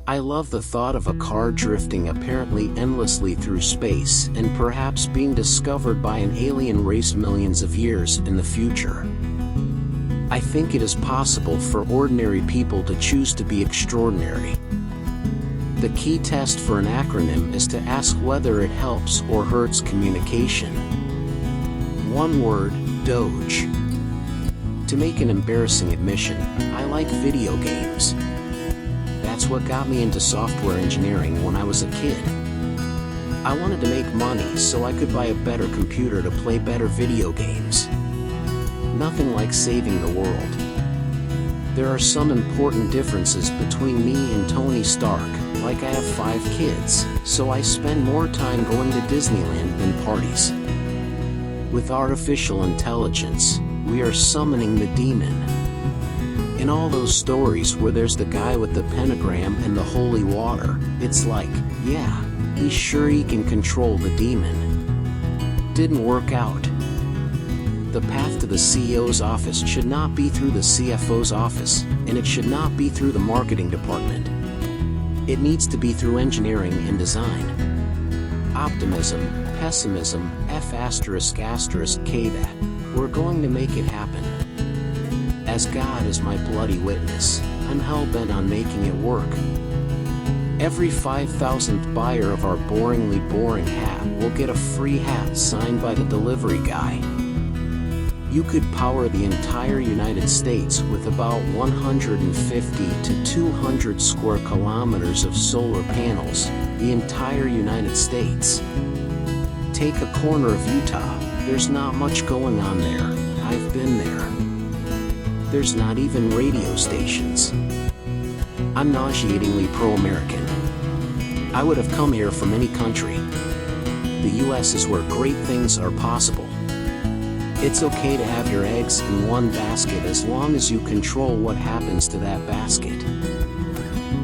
I love the thought of a car drifting apparently endlessly through space and perhaps being discovered by an alien race millions of years in the future. I think it is possible for ordinary people to choose to be extraordinary. The key test for an acronym is to ask whether it helps or hurts communication. One word, Doge. To make an embarrassing admission, I like video games. That's what got me into software engineering when I was a kid. I wanted to make money so I could buy a better computer to play better video games. Nothing like saving the world. There are some important differences between me and Tony Stark, like I have 5 kids, so I spend more time going to Disneyland than parties. With artificial intelligence, we are summoning the demon. In all those stories where there's the guy with the pentagram and the holy water, it's like, yeah, he's sure he can control the demon. Didn't work out. The path to the CEO's office should not be through the CFO's office, and it should not be through the marketing department. It needs to be through engineering and design. Optimism, pessimism, F***K that. We're going to make it happen. As God is my bloody witness, I'm hell-bent on making it work. Every 5,000th buyer of our boringly boring hat will get a free hat signed by the delivery guy. You could power the entire United States with about 150 to 200 square kilometers of solar panels, the entire United States. Take a corner of Utah, there's not much going on there, I've been there. There's not even radio stations. I'm nauseatingly pro-American. I would have come here from any country. The US is where great things are possible. It's okay to have your eggs in one basket as long as you control what happens to that basket.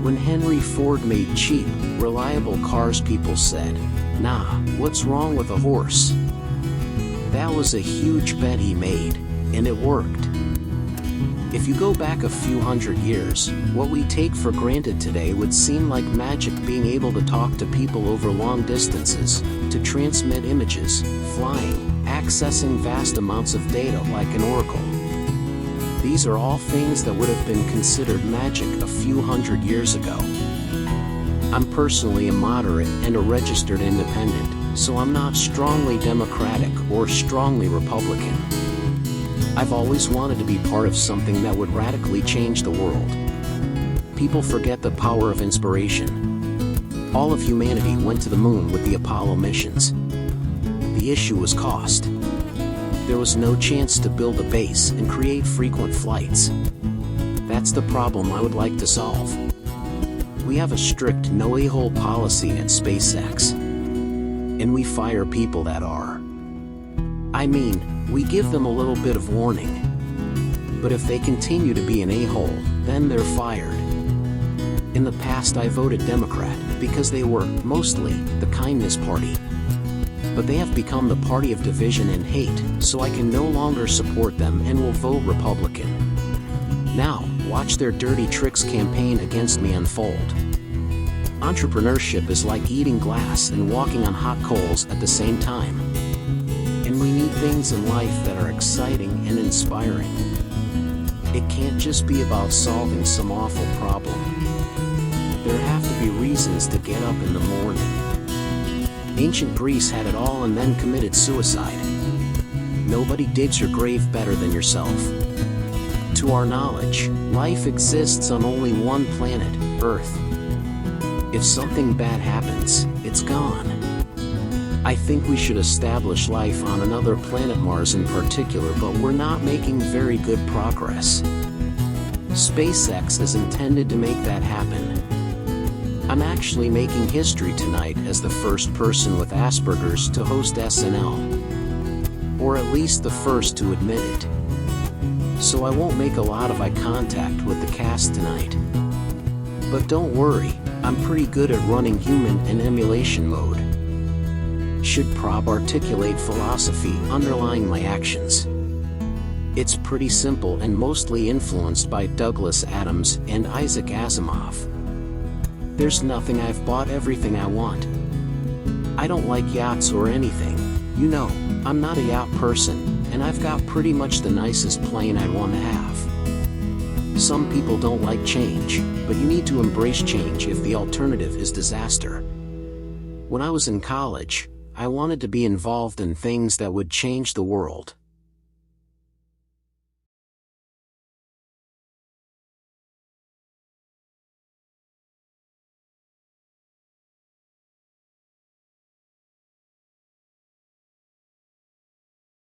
When Henry Ford made cheap, reliable cars, people said, "Nah, what's wrong with a horse?" That was a huge bet he made, and it worked. If you go back a few hundred years, what we take for granted today would seem like magic, being able to talk to people over long distances, to transmit images, flying, accessing vast amounts of data like an oracle. These are all things that would have been considered magic a few hundred years ago. I'm personally a moderate and a registered independent, so I'm not strongly Democratic or strongly Republican. I've always wanted to be part of something that would radically change the world. People forget the power of inspiration. All of humanity went to the moon with the Apollo missions. The issue was cost. There was no chance to build a base and create frequent flights. That's the problem I would like to solve. We have a strict no a-hole policy at SpaceX. And we fire people that are. I mean, we give them a little bit of warning. But if they continue to be an a-hole, then they're fired. In the past I voted Democrat because they were, mostly, the kindness party. But they have become the party of division and hate, so I can no longer support them and will vote Republican. Now, watch their dirty tricks campaign against me unfold. Entrepreneurship is like eating glass and walking on hot coals at the same time. And we need things in life that are exciting and inspiring. It can't just be about solving some awful problem. There have to be reasons to get up in the morning. Ancient Greece had it all and then committed suicide. Nobody digs your grave better than yourself. To our knowledge, life exists on only one planet, Earth. If something bad happens, it's gone. I think we should establish life on another planet, Mars in particular, but we're not making very good progress. SpaceX is intended to make that happen. I'm actually making history tonight as the first person with Asperger's to host SNL. Or at least the first to admit it. So I won't make a lot of eye contact with the cast tonight. But don't worry, I'm pretty good at running human in emulation mode. Should articulate philosophy underlying my actions. It's pretty simple and mostly influenced by Douglas Adams and Isaac Asimov. There's nothing. I've bought everything I want. I don't like yachts or anything. You know, I'm not a yacht person, and I've got pretty much the nicest plane I'd want to have. Some people don't like change, but you need to embrace change if the alternative is disaster. When I was in college, I wanted to be involved in things that would change the world.